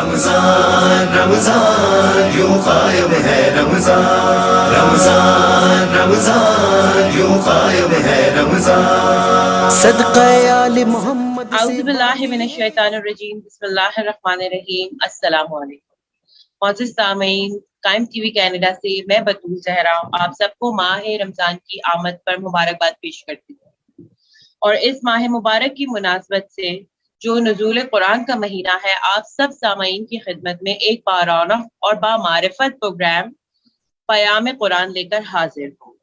رمضان رمضان یوں قائم ہے رمضان، رمضان رمضان یوں قائم ہے رمضان، صدقہ آل محمد۔ اعوذ باللہ من الشیطان الرجیم، بسم اللہ الرحمن الرحیم۔ السلام علیکم معزز سامعین، قائم ٹی وی کینیڈا سے میں بطول زہرا آپ سب کو ماہ رمضان کی آمد پر مبارکباد پیش کرتی ہوں، اور اس ماہ مبارک کی مناسبت سے جو نزول قرآن کا مہینہ ہے، آپ سب سامعین کی خدمت میں ایک بارانہ اور بامعرفت پروگرام پیام قرآن لے کر حاضر ہوں۔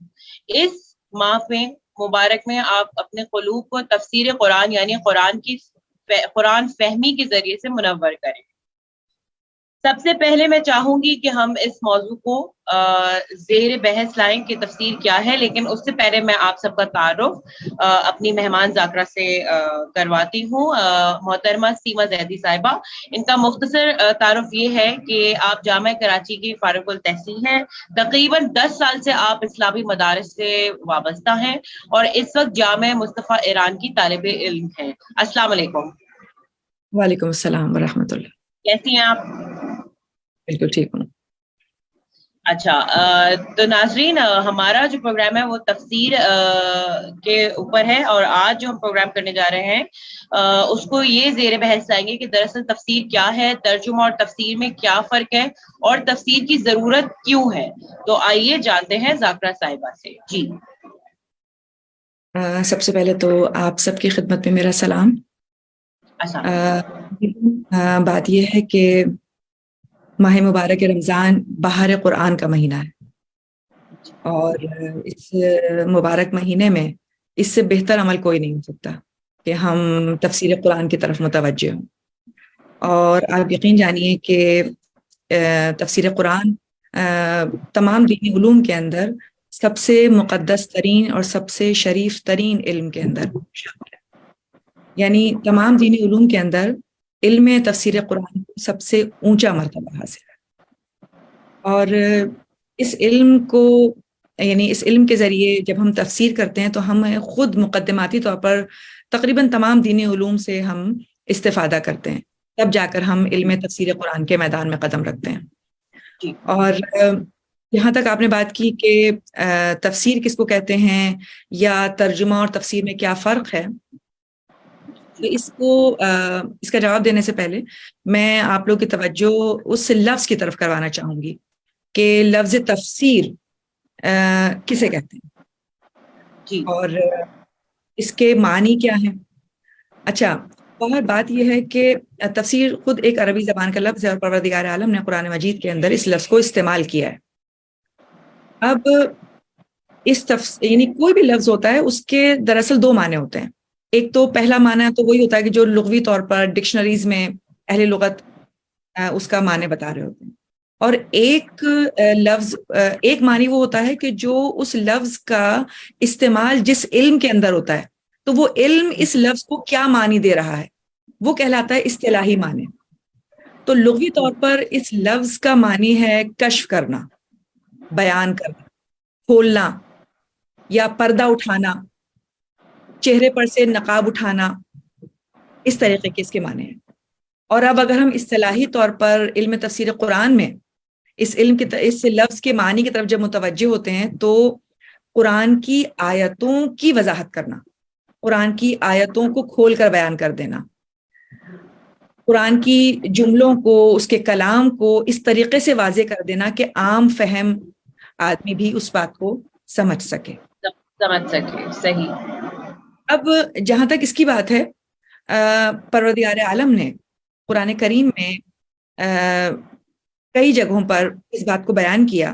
اس ماہ میں مبارک میں آپ اپنے قلوب کو تفسیر قرآن یعنی قرآن فہمی کے ذریعے سے منور کریں۔ سب سے پہلے میں چاہوں گی کہ ہم اس موضوع کو زیر بحث لائیں کہ تفسیر کیا ہے، لیکن اس سے پہلے میں آپ سب کا تعارف اپنی مہمان ذاکرہ سے کرواتی ہوں۔ محترمہ سیما زیدی صاحبہ، ان کا مختصر تعارف یہ ہے کہ آپ جامعہ کراچی کی فارغ التحصیل ہیں، تقریباً 10 سال سے آپ اسلامی مدارس سے وابستہ ہیں اور اس وقت جامعہ مصطفیٰ ایران کی طالب علم ہیں۔ السلام علیکم۔ وعلیکم السلام ورحمۃ اللہ۔ کیسی ہیں آپ؟ بالکل ٹھیک ہوں۔ اچھا، تو ناظرین، ہمارا جو پروگرام ہے وہ تفسیر کے اوپر ہے، اور آج جو ہم پروگرام کرنے جا رہے ہیں اس کو یہ زیر بحث لائیں گے کہ دراصل تفسیر کیا ہے، ترجمہ اور تفسیر میں کیا فرق ہے، اور تفسیر کی ضرورت کیوں ہے۔ تو آئیے جانتے ہیں ذاکرہ صاحبہ سے۔ جی، سب سے پہلے تو آپ سب کی خدمت میں میرا سلام۔ بات یہ ہے کہ ماہ مبارک رمضان بہار قرآن کا مہینہ ہے، اور اس مبارک مہینے میں اس سے بہتر عمل کوئی نہیں ہو سکتا کہ ہم تفسیر قرآن کی طرف متوجہ ہوں۔ اور آپ یقین جانیے کہ تفسیر قرآن تمام دینی علوم کے اندر سب سے مقدس ترین اور سب سے شریف ترین علم کے اندر شامل ہے، یعنی تمام دینی علوم کے اندر علم تفسیر قرآن کو سب سے اونچا مرتبہ حاصل ہے۔ اور اس علم کو یعنی اس علم کے ذریعے جب ہم تفسیر کرتے ہیں تو ہم خود مقدماتی طور پر تقریباً تمام دینی علوم سے ہم استفادہ کرتے ہیں، تب جا کر ہم علم تفسیر قرآن کے میدان میں قدم رکھتے ہیں۔ اور یہاں تک آپ نے بات کی کہ تفسیر کس کو کہتے ہیں یا ترجمہ اور تفسیر میں کیا فرق ہے، تو اس کا جواب دینے سے پہلے میں آپ لوگ کی توجہ اس لفظ کی طرف کروانا چاہوں گی کہ لفظ تفسیر کسے کہتے ہیں اور اس کے معنی کیا ہیں۔ اچھا، اور بات یہ ہے کہ تفسیر خود ایک عربی زبان کا لفظ ہے، اور پروردگار عالم نے قرآن مجید کے اندر اس لفظ کو استعمال کیا ہے۔ اب یعنی کوئی بھی لفظ ہوتا ہے اس کے دراصل دو معنی ہوتے ہیں۔ ایک تو پہلا معنی تو وہی ہوتا ہے کہ جو لغوی طور پر ڈکشنریز میں اہل لغت اس کا معنی بتا رہے ہوتے ہیں، اور ایک معنی وہ ہوتا ہے کہ جو اس لفظ کا استعمال جس علم کے اندر ہوتا ہے، تو وہ علم اس لفظ کو کیا معنی دے رہا ہے، وہ کہلاتا ہے اصطلاحی معنی۔ تو لغوی طور پر اس لفظ کا معنی ہے کشف کرنا، بیان کرنا، کھولنا یا پردہ اٹھانا، چہرے پر سے نقاب اٹھانا، اس طریقے کے اس کے معنی ہیں۔ اور اب اگر ہم اصطلاحی طور پر علم تفسیر قرآن میں اس لفظ کے معنی کی طرف جب متوجہ ہوتے ہیں تو قرآن کی آیتوں کی وضاحت کرنا، قرآن کی آیتوں کو کھول کر بیان کر دینا، قرآن کی جملوں کو، اس کے کلام کو اس طریقے سے واضح کر دینا کہ عام فہم آدمی بھی اس بات کو سمجھ سکے۔ صحیح۔ اب جہاں تک اس کی بات ہے، پروردگار عالم نے قرآن کریم میں کئی جگہوں پر اس بات کو بیان کیا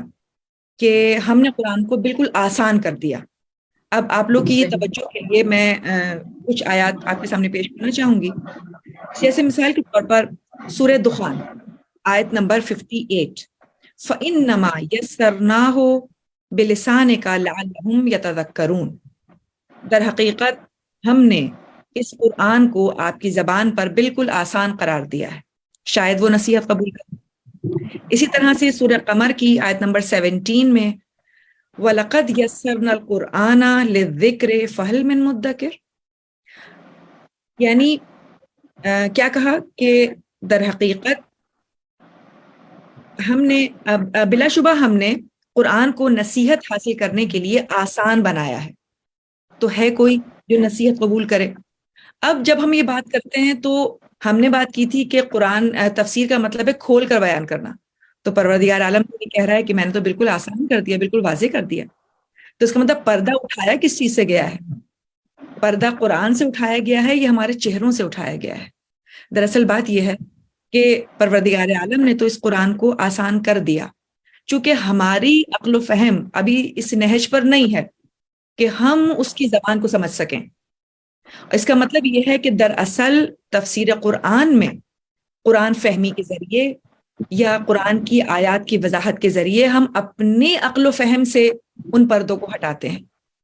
کہ ہم نے قرآن کو بالکل آسان کر دیا۔ اب آپ لوگ کی توجہ کے لیے میں کچھ آیات آپ کے سامنے پیش کرنا چاہوں گی۔ جیسے مثال کے طور پر سورہ دخان آیت نمبر 58، فَإِنَّمَا يَسَّرْنَاهُ بِلِسَانِكَ لَعَلَّهُمْ يَتَذَكَّرُونَ، در حقیقت ہم نے اس قرآن کو آپ کی زبان پر بالکل آسان قرار دیا ہے، شاید وہ نصیحت قبول کریں۔ اسی طرح سے سورہ قمر کی آیت نمبر 17 میں وَلَقَدْ يَسَّرْنَا الْقُرْآنَ لِلذِّكْرِ فَهَلْ مِن مُدَّكِرٍ، یعنی کیا کہا کہ در حقیقت ہم نے بلا شبہ ہم نے قرآن کو نصیحت حاصل کرنے کے لیے آسان بنایا ہے، تو ہے کوئی جو نصیحت قبول کرے؟ اب جب ہم یہ بات کرتے ہیں تو ہم نے بات کی تھی کہ قرآن تفسیر کا مطلب ہے کھول کر بیان کرنا، تو پروردگار عالم تو یہ کہہ رہا ہے کہ میں نے تو بالکل آسان کر دیا، بالکل واضح کر دیا. تو اس کا مطلب پردہ اٹھایا کس چیز سے گیا ہے؟ پردہ قرآن سے اٹھایا گیا ہے یا ہمارے چہروں سے اٹھایا گیا ہے؟ دراصل بات یہ ہے کہ پروردگار عالم نے تو اس قرآن کو آسان کر دیا، چونکہ ہماری عقل و فہم ابھی اس نہج پر نہیں ہے کہ ہم اس کی زبان کو سمجھ سکیں. اس کا مطلب یہ ہے کہ دراصل تفسیر قرآن میں قرآن فہمی کے ذریعے یا قرآن کی آیات کی وضاحت کے ذریعے ہم اپنے عقل و فہم سے ان پردوں کو ہٹاتے ہیں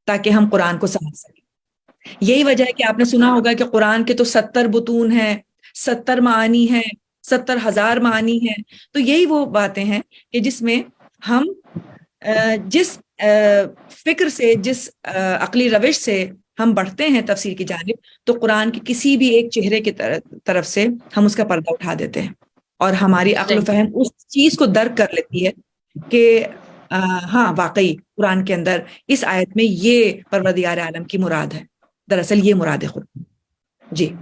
تاکہ ہم قرآن کو سمجھ سکیں. یہی وجہ ہے کہ آپ نے سنا ہوگا کہ قرآن کے تو 70 بطون ہیں، 70 معانی ہیں، 70,000 معانی ہیں. تو یہی وہ باتیں ہیں کہ جس میں ہم جس فکر سے، جس عقلی روش سے ہم بڑھتے ہیں تفسیر کی جانب، تو قرآن کے کسی بھی ایک چہرے کی طرف سے ہم اس کا پردہ اٹھا دیتے ہیں اور ہماری عقل و فہم اس چیز کو درک کر لیتی ہے کہ ہاں واقعی قرآن کے اندر اس آیت میں یہ پروردگار عالم کی مراد ہے، دراصل یہ مراد ہے خود. جی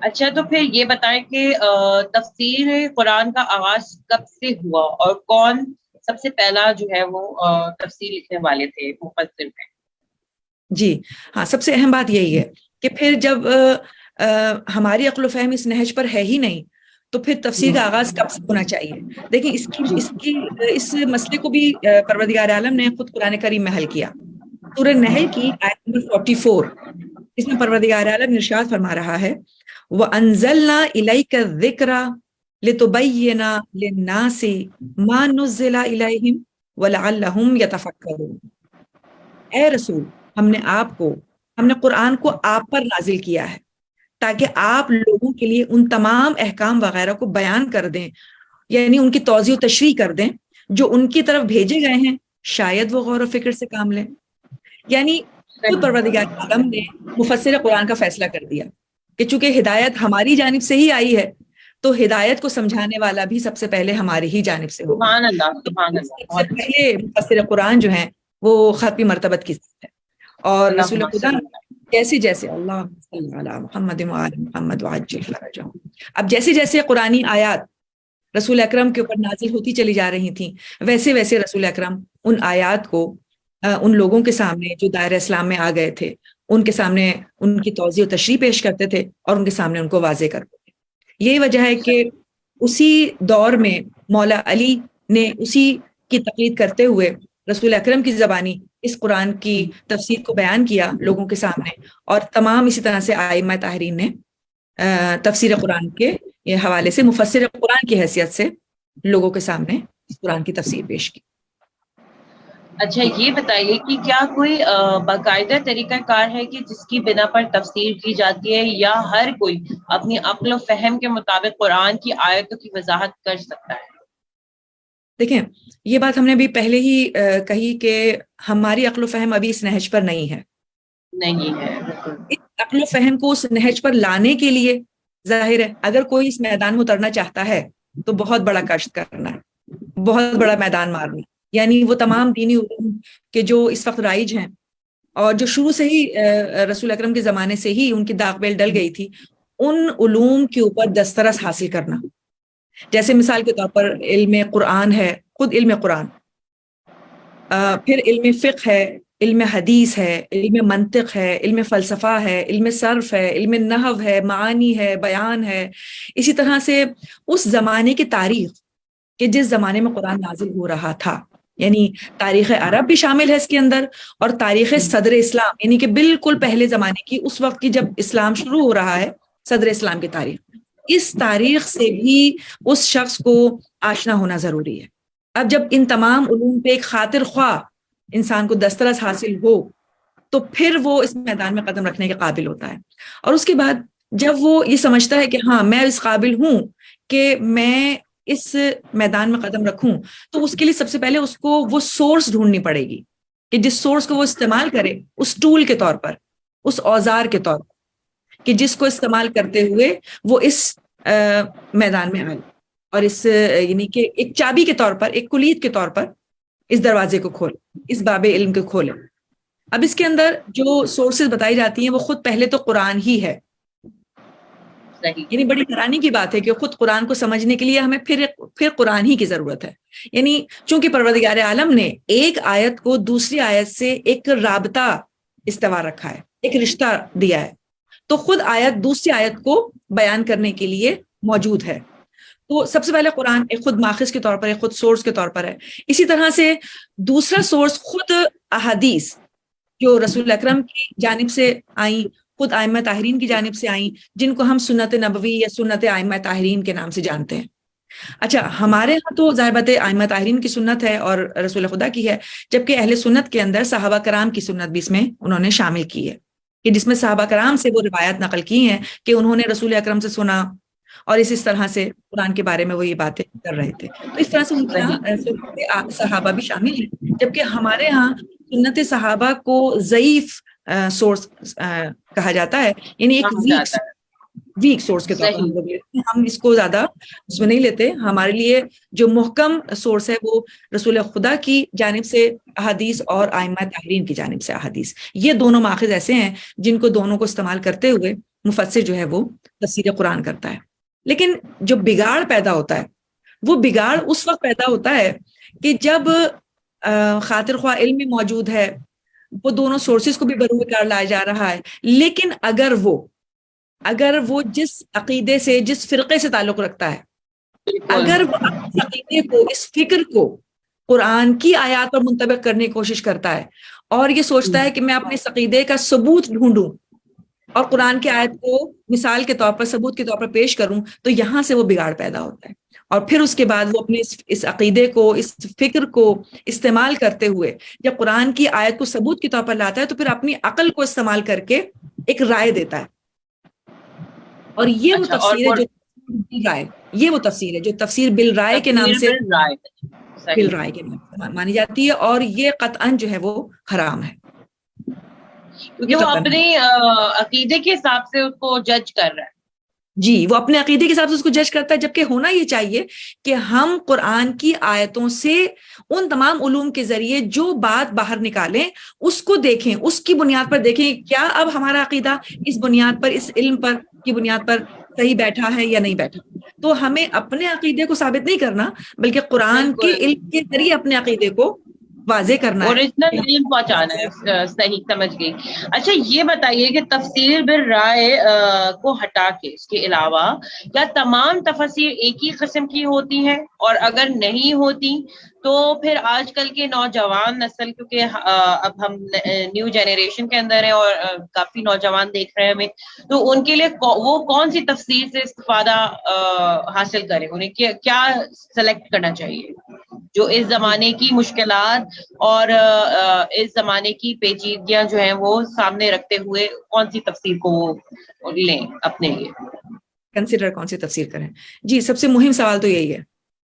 اچھا، تو پھر یہ بتائیں کہ تفسیر قرآن کا آغاز کب سے ہوا اور کون سب سے پہلا جو ہے وہ تفسیر لکھنے والے تھے مفسر میں؟ جی ہاں، سب سے اہم بات یہی ہے کہ پھر جب ہماری عقل و فہم اس نہج پر ہے ہی نہیں تو پھر تفسیر کا آغاز کب سے ہونا چاہیے؟ دیکھیں اس مسئلے کو بھی پروردگار عالم نے خود قرآن کریم میں حل کیا. سورہ نحل کی آیت نمبر 44، اس میں پروردگار عالم ارشاد فرما رہا ہے وَأَنزَلْنَا إِلَيْكَ الذِّكْرَ لِتُبَيِّنَ لِلنَّاسِ مَا نُزِّلَ إِلَيْهِمْ وَلَعَلَّهُمْ يَتَفَكَّرُونَ. اے رسول، ہم نے قرآن کو آپ پر نازل کیا ہے تاکہ آپ لوگوں کے لیے ان تمام احکام وغیرہ کو بیان کر دیں، یعنی ان کی توضیح و تشریح کر دیں جو ان کی طرف بھیجے گئے ہیں، شاید وہ غور و فکر سے کام لیں. یعنی خود پروردگار عالم نے مفسر قرآن کا فیصلہ کر دیا کہ چونکہ ہدایت ہماری جانب سے ہی آئی ہے تو ہدایت کو سمجھانے والا بھی سب سے پہلے ہماری ہی جانب سے ہوگا. سبحان اللہ، سبحان اللہ. سب سے پہلے مفسر قرآن جو ہیں وہ ختمی مرتبت کی ذات ہے. اور رسول خدا جیسے جیسے اللہ صلی علی محمد وآل محمد وعجل فرجہم، اب جیسے جیسے قرآنی آیات رسول اکرم کے اوپر نازل ہوتی چلی جا رہی تھیں، ویسے ویسے رسول اکرم ان آیات کو ان لوگوں کے سامنے جو دائرہ اسلام میں آ گئے تھے ان کے سامنے ان کی توضیح و تشریح پیش کرتے تھے اور ان کے سامنے ان کو واضح کرتے تھے. یہی وجہ ہے کہ اسی دور میں مولا علی نے اسی کی تقلید کرتے ہوئے رسول اکرم کی زبانی اس قرآن کی تفسیر کو بیان کیا لوگوں کے سامنے، اور تمام اسی طرح سے ائمہ طاہرین نے تفسیر قرآن کے حوالے سے مفسر قرآن کی حیثیت سے لوگوں کے سامنے اس قرآن کی تفسیر پیش کی. اچھا، یہ بتائیے کہ کیا کوئی باقاعدہ طریقہ کار ہے کہ جس کی بنا پر تفسیر کی جاتی ہے، یا ہر کوئی اپنی عقل و فہم کے مطابق قرآن کی آیتوں کی وضاحت کر سکتا ہے؟ دیکھیں، یہ بات ہم نے بھی پہلے ہی کہی کہ ہماری عقل و فہم ابھی اس نہج پر نہیں ہے. نہیں ہے، بالکل. اس عقل و فہم کو اس نہج پر لانے کے لیے ظاہر ہے اگر کوئی اس میدان میں اترنا چاہتا ہے تو بہت بڑا کشت کرنا ہے، بہت بڑا میدان مارنا. یعنی وہ تمام دینی علوم کے جو اس وقت رائج ہیں اور جو شروع سے ہی رسول اکرم کے زمانے سے ہی ان کی داغ بیل ڈل گئی تھی، ان علوم کے اوپر دسترس حاصل کرنا. جیسے مثال کے طور پر علم قرآن ہے، خود علم قرآن، پھر علم فقہ ہے، علم حدیث ہے، علم منطق ہے، علم فلسفہ ہے، علم صرف ہے، علم نحو ہے، معانی ہے، بیان ہے. اسی طرح سے اس زمانے کی تاریخ کہ جس زمانے میں قرآن نازل ہو رہا تھا، یعنی تاریخ عرب بھی شامل ہے اس کے اندر، اور تاریخ صدر اسلام یعنی کہ بالکل پہلے زمانے کی، اس وقت کی جب اسلام شروع ہو رہا ہے، صدر اسلام کی تاریخ، اس تاریخ سے بھی اس شخص کو آشنا ہونا ضروری ہے. اب جب ان تمام علوم پہ ایک خاطر خواہ انسان کو دسترس حاصل ہو تو پھر وہ اس میدان میں قدم رکھنے کے قابل ہوتا ہے. اور اس کے بعد جب وہ یہ سمجھتا ہے کہ ہاں میں اس قابل ہوں کہ میں اس میدان میں قدم رکھوں، تو اس کے لیے سب سے پہلے اس کو وہ سورس ڈھونڈنی پڑے گی کہ جس سورس کو وہ استعمال کرے اس ٹول کے طور پر، اس اوزار کے طور پر، کہ جس کو استعمال کرتے ہوئے وہ اس میدان میں آئے. اور اس یعنی کہ ایک چابی کے طور پر، ایک کلید کے طور پر اس دروازے کو کھولے، اس باب علم کو کھولے۔ اب اس کے اندر جو سورسز بتائی جاتی ہیں وہ خود پہلے تو قرآن ہی ہے، صحیح، یعنی بڑی حیرانی کی بات ہے کہ خود قرآن کو سمجھنے کے لیے ہمیں پھر قرآن ہی کی ضرورت ہے۔ یعنی چونکہ پروردگار عالم نے ایک آیت کو دوسری آیت سے ایک رابطہ استوار رکھا ہے، ایک رشتہ دیا ہے، تو خود آیت دوسری آیت کو بیان کرنے کے لیے موجود ہے۔ تو سب سے پہلے قرآن ایک خود ماخذ کے طور پر، ایک خود سورس کے طور پر ہے۔ اسی طرح سے دوسرا سورس خود احادیث جو رسول اکرم کی جانب سے آئیں، خود ائمہ طاہرین کی جانب سے آئیں، جن کو ہم سنت نبوی یا سنت ائمہ طاہرین کے نام سے جانتے ہیں۔ اچھا، ہمارے ہاں تو ظاہر بات ہے ائمہ طاہرین کی سنت ہے اور رسول خدا کی ہے، جبکہ اہل سنت کے اندر صحابہ کرام کی سنت بھی اس میں انہوں نے شامل کی ہے، کہ جس میں صحابہ کرام سے وہ روایات نقل کی ہیں کہ انہوں نے رسول اکرم سے سنا، اور اس طرح سے قرآن کے بارے میں وہ یہ باتیں کر رہے تھے۔ تو اس طرح سے ان کے یہاں سنت صحابہ بھی شامل ہیں، جبکہ ہمارے ہاں سنت صحابہ کو ضعیف سورس کہا جاتا ہے، یعنی ایک ویک سورس کے طور پر ہم اس کو زیادہ اس میں نہیں لیتے۔ ہمارے لیے جو محکم سورس ہے وہ رسول خدا کی جانب سے احادیث اور ائمہ طاہرین کی جانب سے احادیث، یہ دونوں ماخذ ایسے ہیں جن کو دونوں کو استعمال کرتے ہوئے مفسر جو ہے وہ تفسیر قرآن کرتا ہے۔ لیکن جو بگاڑ پیدا ہوتا ہے وہ بگاڑ اس وقت پیدا ہوتا ہے کہ جب خاطر خواہ علم بھی موجود ہے، وہ دونوں سورسز کو بھی بروئے کار لایا جا رہا ہے، لیکن اگر وہ جس عقیدے سے، جس فرقے سے تعلق رکھتا ہے، اگر وہ اس عقیدے کو، اس فکر کو قرآن کی آیات پر منطبق کرنے کی کوشش کرتا ہے اور یہ سوچتا ہے کہ میں اپنے اس عقیدے کا ثبوت ڈھونڈوں اور قرآن کی آیت کو مثال کے طور پر، ثبوت کے طور پر پیش کروں، تو یہاں سے وہ بگاڑ پیدا ہوتا ہے۔ اور پھر اس کے بعد وہ اپنے اس عقیدے کو، اس فکر کو استعمال کرتے ہوئے جب قرآن کی آیت کو ثبوت کے طور پر لاتا ہے تو پھر اپنی عقل کو استعمال کر کے ایک رائے دیتا ہے، اور یہ وہ تفسیر ہے جو رائے، یہ وہ تفسیر ہے جو تفسیر بالرائے کے نام سے، بالرائے کے نام سے مانی جاتی ہے، اور یہ قطعاً جو ہے وہ حرام ہے، کیونکہ وہ اپنے عقیدے کے حساب سے اس کو جج کر رہا ہے۔ جی، وہ اپنے عقیدے کے حساب سے اس کو جج کرتا ہے، جبکہ ہونا یہ چاہیے کہ ہم قرآن کی آیتوں سے ان تمام علوم کے ذریعے جو بات باہر نکالیں اس کو دیکھیں، اس کی بنیاد پر دیکھیں کیا اب ہمارا عقیدہ اس بنیاد پر، اس علم پر کی بنیاد پر صحیح بیٹھا ہے یا نہیں بیٹھا۔ تو ہمیں اپنے عقیدے کو ثابت نہیں کرنا، بلکہ قرآن کے علم کے ذریعے اپنے عقیدے کو واضح کرنا ہے، اوریجنل علم پہنچانا ہے۔ صحیح، سمجھ گئی۔ اچھا، یہ بتائیے کہ تفسیر بالرائے کو ہٹا کے اس کے علاوہ کیا تمام تفسیر ایک ہی قسم کی ہوتی ہیں؟ اور اگر نہیں ہوتی تو پھر آج کل کے نوجوان نسل، کیونکہ اب ہم نیو جنریشن کے اندر ہیں اور کافی نوجوان دیکھ رہے ہیں ہمیں، تو ان کے لیے وہ کون سی تفسیر سے استفادہ حاصل کریں؟ انہیں کیا سلیکٹ کرنا چاہیے جو اس زمانے کی مشکلات اور اس زمانے کی پیچیدگیاں جو ہیں وہ سامنے رکھتے ہوئے کون سی تفسیر کو وہ لیں اپنے لیے، کنسیڈر کون سی تفسیر کریں؟ جی، سب سے مہم سوال تو یہی ہے،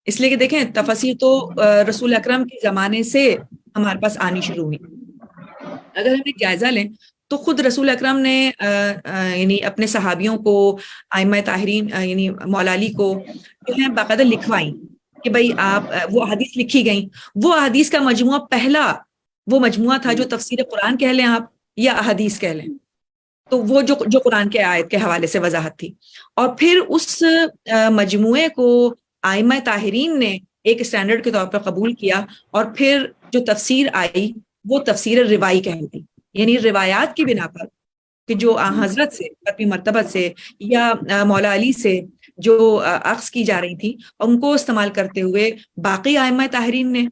اس لیے کہ دیکھیں تفسیر تو رسول اکرم کے زمانے سے ہمارے پاس آنی شروع ہوئی۔ اگر ہم ایک جائزہ لیں تو خود رسول اکرم نے یعنی اپنے صحابیوں کو، ائمہ طاہرین یعنی مولا علی کو جو ہے باقاعدہ لکھوائیں کہ بھائی آپ، وہ احادیث لکھی گئیں، وہ احادیث کا مجموعہ پہلا وہ مجموعہ تھا جو تفسیر قرآن کہہ لیں آپ یا احادیث کہہ لیں، تو وہ جو قرآن کے آیت کے حوالے سے وضاحت تھی، اور پھر اس مجموعے کو ائمہ طاہرین نے ایک اسٹینڈرڈ کے طور پر قبول کیا، اور پھر جو تفسیر آئی وہ تفسیر روائی کہلاتی، یعنی روایات کی بنا پر کہ جو حضرت سے، اپنی مرتبت سے یا مولا علی سے جو اخذ کی جا رہی تھی، ان کو استعمال کرتے ہوئے باقی ائمہ طاہرین نے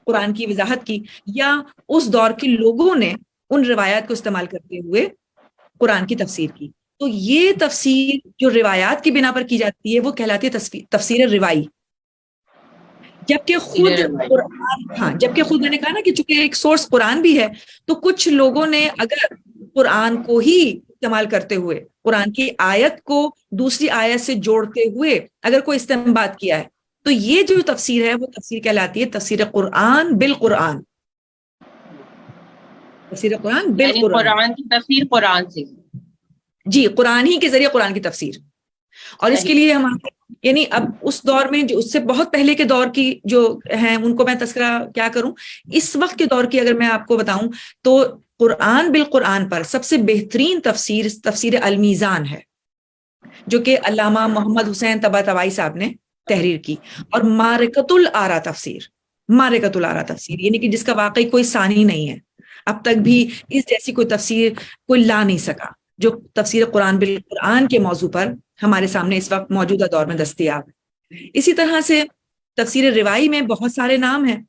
قرآن کی وضاحت کی، یا اس دور کے لوگوں نے ان روایات کو استعمال کرتے ہوئے قرآن کی تفسیر کی۔ تو یہ تفسیر جو روایات کی بنا پر کی جاتی ہے وہ کہلاتی ہے تفسیر روائی، جبکہ خود میں نے کہا نا کہ چونکہ ایک سورس قرآن بھی ہے، تو کچھ لوگوں نے اگر قرآن کو ہی استعمال کرتے ہوئے، قرآن کی آیت کو دوسری آیت سے جوڑتے ہوئے اگر کوئی استنباط کیا ہے، تو یہ جو تفسیر ہے وہ تفسیر کہلاتی ہے تفسیر قرآن بالقرآن، تفسیر قرآن بالقرآن، قرآن کی تفسیر قرآن سے، جی، قرآن ہی کے ذریعے قرآن کی تفسیر۔ اور اس کے لیے ہمارے یعنی اب اس دور میں جو اس سے بہت پہلے کے دور کی جو ہیں ان کو میں تذکرہ کیا کروں، اس وقت کے دور کی اگر میں آپ کو بتاؤں تو قرآن بالقرآن پر سب سے بہترین تفسیر المیزان ہے، جو کہ علامہ محمد حسین طباطبائی صاحب نے تحریر کی، اور معرکۃ الآراء تفسیر یعنی کہ جس کا واقعی کوئی ثانی نہیں ہے، اب تک بھی اس جیسی کوئی تفسیر کوئی لا نہیں سکا جو تفسیر قرآن بالقرآن کے موضوع پر ہمارے سامنے اس وقت موجودہ دور میں دستیاب ہے۔ اسی طرح سے تفسیر روائی میں بہت سارے نام ہیں،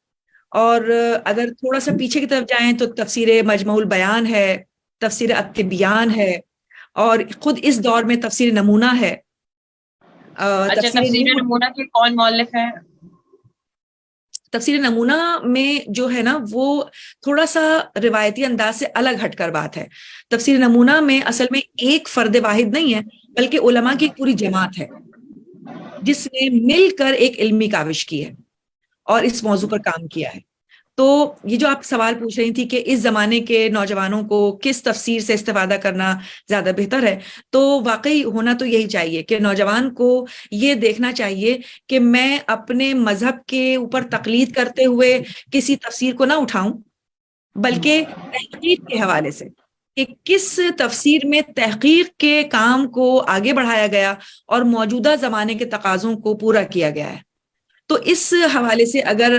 اور اگر تھوڑا سا پیچھے کی طرف جائیں تو تفسیر مجمع البیان ہے، تفسیر التبیان ہے، اور خود اس دور میں تفسیر نمونہ ہے۔ اچھا، تفسیر نمونہ کے کون مؤلف ہیں؟ تفسیر نمونہ میں جو ہے نا وہ تھوڑا سا روایتی انداز سے الگ ہٹ کر بات ہے۔ تفسیر نمونہ میں اصل میں ایک فرد واحد نہیں ہے، بلکہ علماء کی ایک پوری جماعت ہے جس نے مل کر ایک علمی کاوش کی ہے اور اس موضوع پر کام کیا ہے۔ تو یہ جو آپ سوال پوچھ رہی تھی کہ اس زمانے کے نوجوانوں کو کس تفسیر سے استفادہ کرنا زیادہ بہتر ہے، تو واقعی ہونا تو یہی چاہیے کہ نوجوان کو یہ دیکھنا چاہیے کہ میں اپنے مذہب کے اوپر تقلید کرتے ہوئے کسی تفسیر کو نہ اٹھاؤں، بلکہ تحقیق کے حوالے سے کہ کس تفسیر میں تحقیق کے کام کو آگے بڑھایا گیا اور موجودہ زمانے کے تقاضوں کو پورا کیا گیا ہے۔ تو اس حوالے سے اگر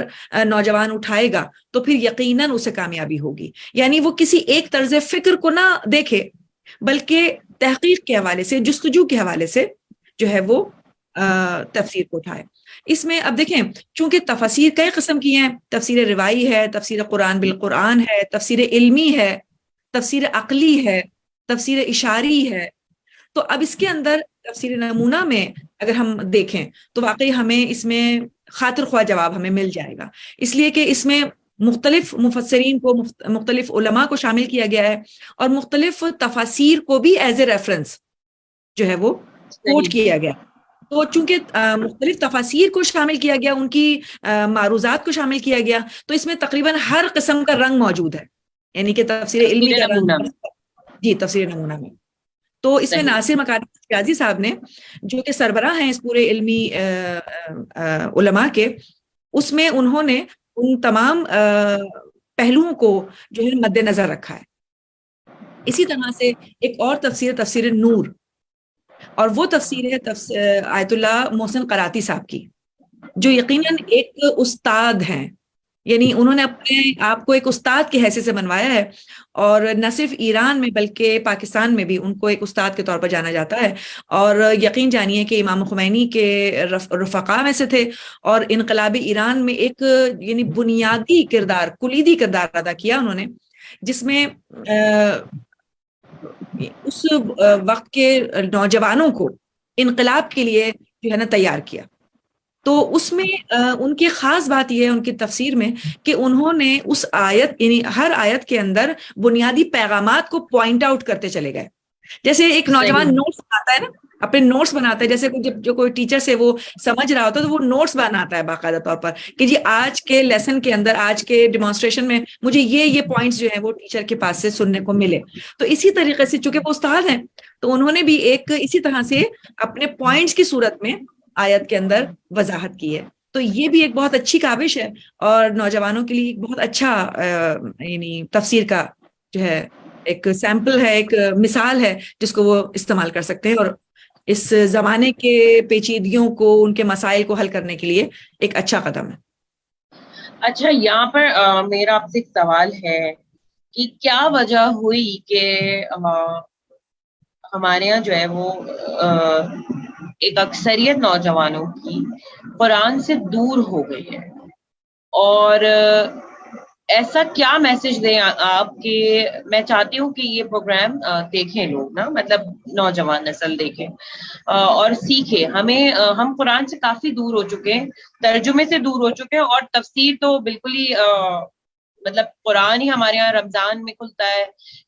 نوجوان اٹھائے گا تو پھر یقیناً اسے کامیابی ہوگی، یعنی وہ کسی ایک طرز فکر کو نہ دیکھے بلکہ تحقیق کے حوالے سے، جستجو کے حوالے سے جو ہے وہ تفسیر کو اٹھائے۔ اس میں اب دیکھیں چونکہ تفاسیر کئی قسم کی ہیں، تفسیر روائی ہے، تفسیر قرآن بالقرآن ہے، تفسیر علمی ہے، تفسیر عقلی ہے، تفسیر اشاری ہے، تو اب اس کے اندر تفسیر نمونہ میں اگر ہم دیکھیں تو واقعی ہمیں اس میں خاطر خواہ جواب ہمیں مل جائے گا، اس لیے کہ اس میں مختلف مفسرین کو، مختلف علماء کو شامل کیا گیا ہے، اور مختلف تفاسیر کو بھی ایز اے ریفرنس جو ہے وہ کوٹ کیا گیا۔ تو چونکہ مختلف تفاسیر کو شامل کیا گیا، ان کی معروضات کو شامل کیا گیا، تو اس میں تقریباً ہر قسم کا رنگ موجود ہے، یعنی کہ تفسیر علمی کا رنگ، جی تفسیر نمونہ میں۔ تو اس میں ناصر مکاری ریاضی صاحب نے، جو کہ سربراہ ہیں اس پورے علمی علماء کے، اس میں انہوں نے ان تمام پہلوؤں کو جو ہے مد نظر رکھا ہے۔ اسی طرح سے ایک اور تفسیر نور، اور وہ تفسیر ہے آیت اللہ محسن قراتی صاحب کی، جو یقیناً ایک استاد ہیں، یعنی انہوں نے اپنے آپ کو ایک استاد کی حیثیت سے منوایا ہے، اور نہ صرف ایران میں بلکہ پاکستان میں بھی ان کو ایک استاد کے طور پر جانا جاتا ہے، اور یقین جانیے کہ امام خمینی کے رفقا میں سے تھے، اور انقلاب ایران میں ایک یعنی بنیادی کردار، کلیدی کردار ادا کیا انہوں نے، جس میں اس وقت کے نوجوانوں کو انقلاب کے لیے جو ہے نا تیار کیا۔ تو اس میں ان کی خاص بات یہ ہے ان کی تفسیر میں کہ انہوں نے اس آیت، یعنی ہر آیت کے اندر بنیادی پیغامات کو پوائنٹ آؤٹ کرتے چلے گئے۔ جیسے ایک نوجوان نوٹس بناتا ہے نا، اپنے نوٹس بناتا ہے، جیسے جب جو کوئی ٹیچر سے وہ سمجھ رہا ہوتا ہے تو وہ نوٹس بناتا ہے باقاعدہ طور پر کہ جی آج کے لیسن کے اندر، آج کے ڈیمانسٹریشن میں مجھے یہ پوائنٹس جو ہیں وہ ٹیچر کے پاس سے سننے کو ملے۔ تو اسی طریقے سے چونکہ وہ استاد ہیں تو انہوں نے بھی ایک اسی طرح سے اپنے پوائنٹس کی صورت میں آیت کے اندر وضاحت کی ہے۔ تو یہ بھی ایک بہت اچھی کاوش ہے، اور نوجوانوں کے لیے ایک بہت اچھا یعنی تفسیر کا جو ہے ایک سیمپل ہے، ایک مثال ہے جس کو وہ استعمال کر سکتے ہیں، اور اس زمانے کے پیچیدگیوں کو، ان کے مسائل کو حل کرنے کے لیے ایک اچھا قدم ہے۔ اچھا، یہاں پر میرا آپ سے ایک سوال ہے کہ کیا وجہ ہوئی کہ ہمارے یہاں جو ہے وہ ایک اکثریت نوجوانوں کی قرآن سے دور ہو گئی ہے، اور ایسا کیا میسج دیں آپ کہ میں چاہتی ہوں کہ یہ پروگرام دیکھیں لوگ نا، مطلب نوجوان نسل دیکھیں اور سیکھیں۔ ہم قرآن سے کافی دور ہو چکے ہیں، ترجمے سے دور ہو چکے ہیں، اور تفسیر تو بالکل ہی مطلب قرآن ہی ہمارے یہاں رمضان میں کھلتا ہے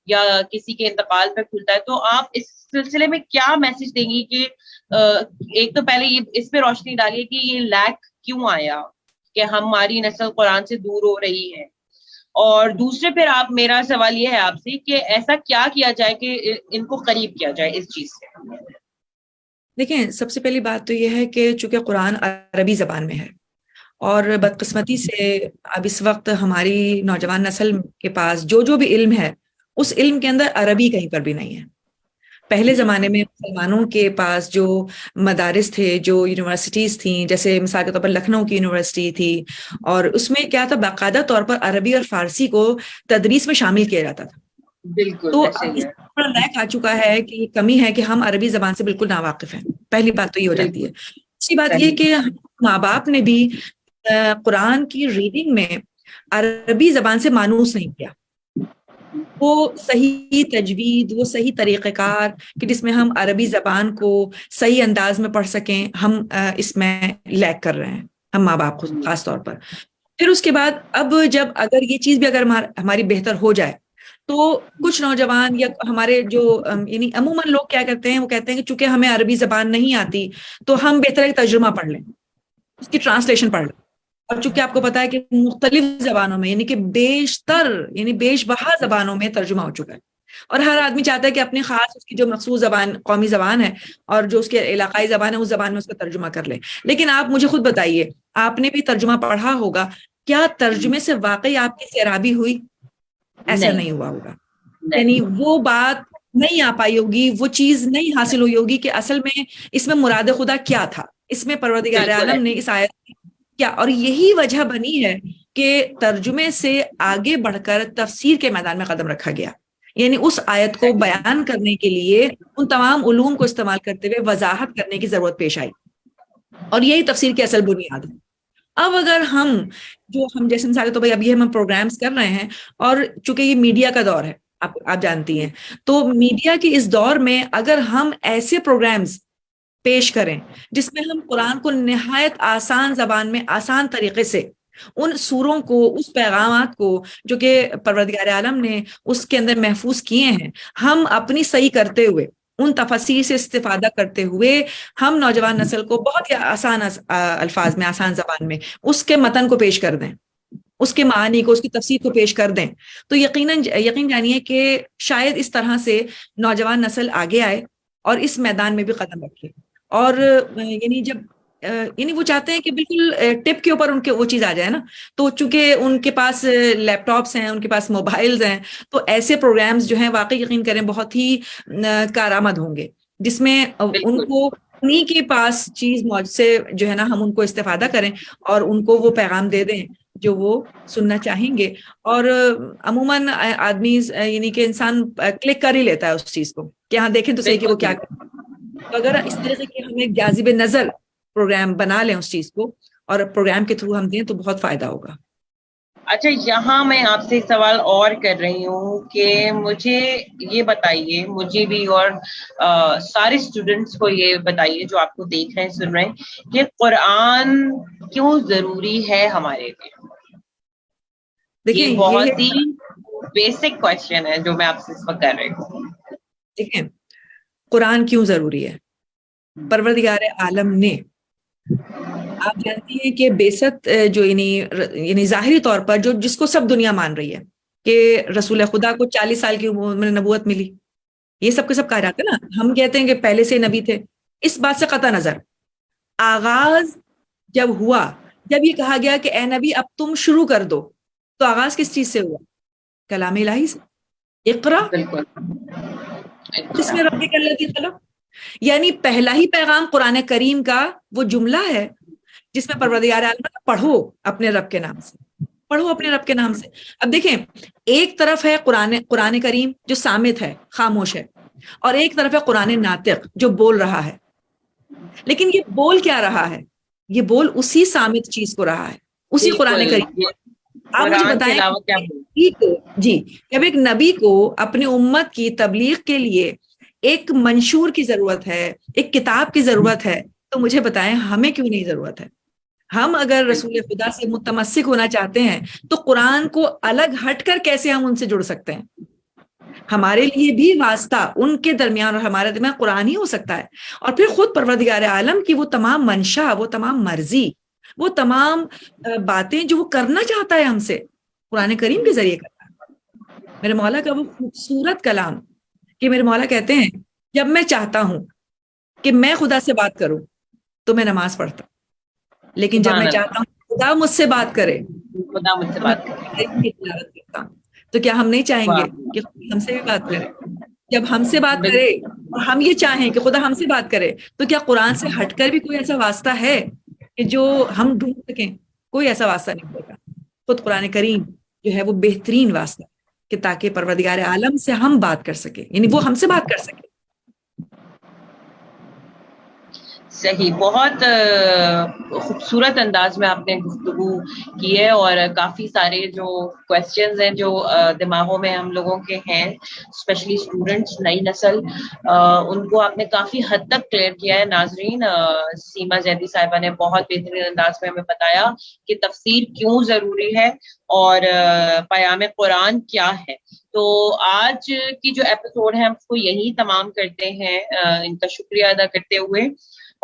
یا کسی کے انتقال پہ کھلتا ہے۔ تو آپ اس سلسلے میں کیا میسج دیں گی کہ ایک تو پہلے یہ اس پہ روشنی ڈالیے کہ یہ لیک کیوں آیا کہ ہماری نسل قرآن سے دور ہو رہی ہے، اور دوسرے پھر میرا سوال یہ ہے آپ سے کہ ایسا کیا کیا جائے کہ ان کو قریب کیا جائے اس چیز سے؟ دیکھیں، سب سے پہلی بات تو یہ ہے کہ چونکہ قرآن عربی زبان میں ہے، اور بدقسمتی سے اب اس وقت ہماری نوجوان نسل کے پاس جو بھی علم ہے، اس علم کے اندر عربی کہیں پر بھی نہیں ہے۔ پہلے زمانے میں مسلمانوں کے پاس جو مدارس تھے، جو یونیورسٹیز تھیں، جیسے مثال کے طور پر لکھنؤ کی یونیورسٹی تھی، اور اس میں کیا تھا، باقاعدہ طور پر عربی اور فارسی کو تدریس میں شامل کیا جاتا تھا۔ بالکل تو اب صحیح اس ہے، پر لیک آ چکا ہے کہ کمی ہے کہ ہم عربی زبان سے بالکل ناواقف ہیں۔ پہلی بات تو یہ ہو جاتی ہے۔ بالکل دوسری بات یہ صحیح، کہ ماں باپ نے بھی قرآن کی ریڈنگ میں عربی زبان سے مانوس نہیں کیا۔ وہ صحیح تجوید، وہ صحیح طریقہ کار کہ جس میں ہم عربی زبان کو صحیح انداز میں پڑھ سکیں، ہم اس میں لیک کر رہے ہیں، ہم ماں باپ خاص طور پر۔ پھر اس کے بعد اب جب اگر یہ چیز بھی اگر ہماری بہتر ہو جائے، تو کچھ نوجوان یا ہمارے جو یعنی عموماً لوگ کیا کرتے ہیں، وہ کہتے ہیں کہ چونکہ ہمیں عربی زبان نہیں آتی تو ہم بہتر ہے ترجمہ پڑھ لیں، اس کی ٹرانسلیشن پڑھ لیں۔ اور چونکہ آپ کو پتا ہے کہ مختلف زبانوں میں، یعنی کہ بیشتر، یعنی بیش بہا زبانوں میں ترجمہ ہو چکا ہے، اور ہر آدمی چاہتا ہے کہ اپنی خاص اس کی جو مخصوص زبان، قومی زبان ہے، اور جو اس کے علاقائی زبان ہے، اس زبان میں اس کا ترجمہ کر لے۔ لیکن آپ مجھے خود بتائیے، آپ نے بھی ترجمہ پڑھا ہوگا، کیا ترجمے سے واقعی آپ کی سیرابی ہوئی؟ ایسا نہیں نہیں ہوا ہوگا۔ نہیں، یعنی وہ بات نہیں آ پائی ہوگی، وہ چیز نہیں حاصل ہوئی ہوگی کہ اصل میں اس میں مراد خدا کیا تھا، اس میں پروردگار بالکل عالم نے اس آیت کیا۔ اور یہی وجہ بنی ہے کہ ترجمے سے آگے بڑھ کر تفسیر کے میدان میں قدم رکھا گیا، یعنی اس آیت کو بیان کرنے کے لیے ان تمام علوم کو استعمال کرتے ہوئے وضاحت کرنے کی ضرورت پیش آئی، اور یہی تفسیر کی اصل بنیاد ہے۔ اب اگر ہم جیسے مثال تو بھائی اب یہ ہم پروگرامز کر رہے ہیں، اور چونکہ یہ میڈیا کا دور ہے، آپ جانتی ہیں، تو میڈیا کے اس دور میں اگر ہم ایسے پروگرامز پیش کریں جس میں ہم قرآن کو نہایت آسان زبان میں، آسان طریقے سے، ان سوروں کو، اس پیغامات کو جو کہ پروردگار عالم نے اس کے اندر محفوظ کیے ہیں، ہم اپنی صحیح کرتے ہوئے، ان تفاسیر سے استفادہ کرتے ہوئے، ہم نوجوان نسل کو بہت ہی آسان الفاظ میں، آسان زبان میں اس کے متن کو پیش کر دیں، اس کے معانی کو، اس کی تفسیر کو پیش کر دیں، تو یقین جانیے کہ شاید اس طرح سے نوجوان نسل آگے آئے اور اس میدان میں بھی قدم رکھے۔ اور یعنی وہ چاہتے ہیں کہ بالکل ٹپ کے اوپر ان کے وہ چیز آ جائے نا، تو چونکہ ان کے پاس لیپ ٹاپس ہیں، ان کے پاس موبائلز ہیں، تو ایسے پروگرامز جو ہیں واقعی یقین کریں بہت ہی کارآمد ہوں گے، جس میں ان بالکل کو انہی کے پاس چیز سے جو ہے نا ہم ان کو استفادہ کریں اور ان کو وہ پیغام دے دیں جو وہ سننا چاہیں گے۔ اور عموماً آدمی یعنی کہ انسان کلک کر ہی لیتا ہے اس چیز کو کہ ہاں دیکھیں تو صحیح کہ وہ کیا کریں۔ تو اگر اس طریقے کے ہم ایک جاذب نظر پروگرام بنا لیں اس چیز کو، اور پروگرام کے تھرو ہم دیں، تو بہت فائدہ ہوگا۔ اچھا، یہاں میں آپ سے سوال اور کر رہی ہوں کہ مجھے یہ بتائیے، مجھے بھی اور سارے اسٹوڈنٹس کو یہ بتائیے جو آپ کو دیکھ رہے ہیں، سن رہے ہیں، کہ قرآن کیوں ضروری ہے ہمارے لیے؟ دیکھیں یہ یہ بہت ہی بیسک کوشچن ہے جو میں آپ سے اس وقت کر رہی ہوں۔ دیکھیں قرآن کیوں ضروری ہے۔ پروردگار عالم نے، آپ جانتی ہیں کہ بیست جو یعنی ظاہری طور پر جس کو سب دنیا مان رہی ہے کہ رسول خدا کو 40 سال کی عمر میں نبوت ملی، یہ سب کے سب کہا جاتا ہے نا، ہم کہتے ہیں کہ پہلے سے نبی تھے، اس بات سے قطع نظر آغاز جب ہوا، جب یہ کہا گیا کہ اے نبی اب تم شروع کر دو، تو آغاز کس چیز سے ہوا؟ کلام الہی سے، اقرا بالکل، جس میں ربک الذی خلق، یعنی پہلا ہی پیغام قرآن کریم کا وہ جملہ ہے جس میں پروردگار عالم پڑھو اپنے رب کے نام سے، پڑھو اپنے رب کے نام سے۔ اب دیکھیں، ایک طرف ہے قرآن کریم جو صامت ہے، خاموش ہے، اور ایک طرف ہے قرآن ناطق جو بول رہا ہے۔ لیکن یہ بول کیا رہا ہے؟ یہ بول اسی صامت چیز کو رہا ہے، اسی قرآن بالکل، کریم یہ کو۔ آپ مجھے قرآن کے بتائیں علاوہ کیا جی، جب ایک نبی کو اپنی امت کی تبلیغ کے لیے ایک منشور کی ضرورت ہے، ایک کتاب کی ضرورت ہے، تو مجھے بتائیں ہمیں کیوں نہیں ضرورت ہے؟ ہم اگر رسول خدا سے متمسک ہونا چاہتے ہیں تو قرآن کو الگ ہٹ کر کیسے ہم ان سے جڑ سکتے ہیں؟ ہمارے لیے بھی واسطہ ان کے درمیان اور ہمارے درمیان قرآن ہی ہو سکتا ہے، اور پھر خود پروردگار عالم کی وہ تمام منشا، وہ تمام مرضی، وہ تمام باتیں جو وہ کرنا چاہتا ہے ہم سے، قرآن کریم کے ذریعے کرتا ہے۔ میرے مولا کا وہ خوبصورت کلام کہ میرے مولا کہتے ہیں جب میں چاہتا ہوں کہ میں خدا سے بات کروں تو میں نماز پڑھتا ہوں، لیکن جب میں چاہتا ہوں خدا مجھ سے بات کرے خدا مجھ سے بات کرے، تلاوت کرتا ہوں۔ تو کیا ہم نہیں چاہیں گے کہ خدا ہم سے بھی بات کرے؟ جب ہم سے بات کرے اور ہم یہ چاہیں کہ خدا ہم سے بات کرے، تو کیا قرآن سے ہٹ کر بھی کوئی ایسا واسطہ ہے کہ جو ہم ڈھونڈ سکیں؟ کوئی ایسا واسطہ نہیں ہوگا۔ خود قرآن کریم جو ہے وہ بہترین واسطہ ہے کہ تاکہ پروردگار عالم سے ہم بات کر سکیں، یعنی وہ ہم سے بات کر سکے۔ صحیح، بہت خوبصورت انداز میں آپ نے گفتگو کی ہے، اور کافی سارے جو کویسچنز ہیں جو دماغوں میں ہم لوگوں کے ہیں، اسپیشلی اسٹوڈنٹس، نئی نسل، ان کو آپ نے کافی حد تک کلیئر کیا ہے۔ ناظرین، سیما زیدی صاحبہ نے بہت بہترین انداز میں ہمیں بتایا کہ تفسیر کیوں ضروری ہے اور پیام قرآن کیا ہے۔ تو آج کی جو ایپیسوڈ ہے ہم اس کو یہی تمام کرتے ہیں، ان کا شکریہ ادا کرتے ہوئے،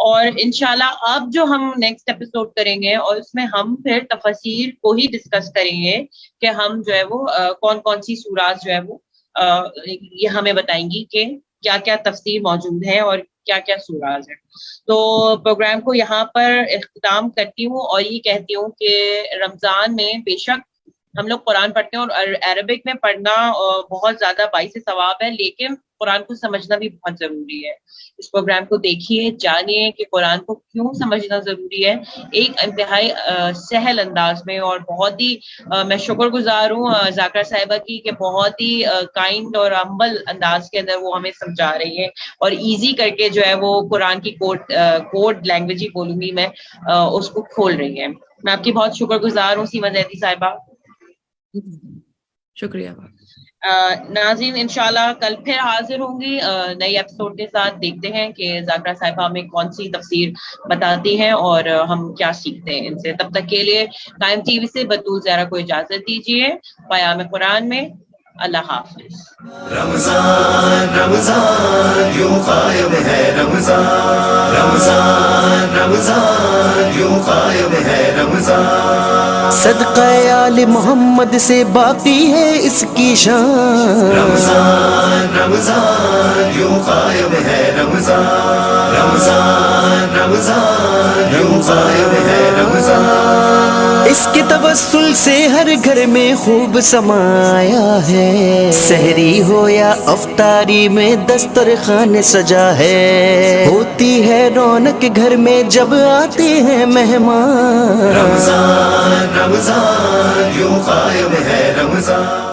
اور انشاءاللہ اب جو ہم نیکسٹ ایپیسوڈ کریں گے اور اس میں ہم پھر تفاسیر کو ہی ڈسکس کریں گے کہ ہم جو ہے وہ کون کون سی سورات جو ہے وہ یہ ہمیں بتائیں گی کہ کیا کیا تفسیر موجود ہے اور کیا کیا سورات ہیں۔ تو پروگرام کو یہاں پر اختتام کرتی ہوں اور یہ کہتی ہوں کہ رمضان میں بے شک ہم لوگ قرآن پڑھتے ہیں، اور عربک میں پڑھنا بہت زیادہ باعث ثواب ہے، لیکن قرآن کو سمجھنا بھی بہت ضروری ہے۔ اس پروگرام کو دیکھیے، جانیے کہ قرآن کو کیوں سمجھنا ضروری ہے، ایک انتہائی سہل انداز میں، اور بہت ہی میں شکر گزار ہوں ذاکرہ صاحبہ کی کہ بہت ہی کائنڈ اور ہمبل انداز کے اندر وہ ہمیں سمجھا رہی ہے، اور ایزی کر کے جو ہے وہ قرآن کی کوڈ لینگویج ہی بولوں گی میں، اس کو کھول رہی ہے۔ میں آپ کی بہت شکر گزار ہوں سیما زیدی صاحبہ۔ شکریہ۔ ناظرین، انشاءاللہ کل پھر حاضر ہوں گی نئی ایپیسوڈ کے ساتھ۔ دیکھتے ہیں کہ ذاکرہ صاحبہ ہمیں کون سی تفسیر بتاتی ہیں اور ہم کیا سیکھتے ہیں ان سے۔ تب تک کے لیے قائم ٹی وی سے بطول زہرا کو اجازت دیجیے۔ پیام قرآن میں، اللہ حافظ۔ رمضان رمضان یوں قائم ہے رمضان، رمضان رمضان یوں قائم ہے رمضان، صدقہ آل محمد سے باقی ہے اس کی شان، رمضان رمضان یوں قائم ہے رمضان، رمضان رمضان یوں قائم ہے رمضان، اس کے توسل سے ہر گھر میں خوب سمایا ہے، سحری ہو یا افطاری میں دسترخوان سجا ہے، ہوتی ہے رونق گھر میں جب آتے ہیں مہمان، رمضان رمضان یوں قائم ہے رمضان۔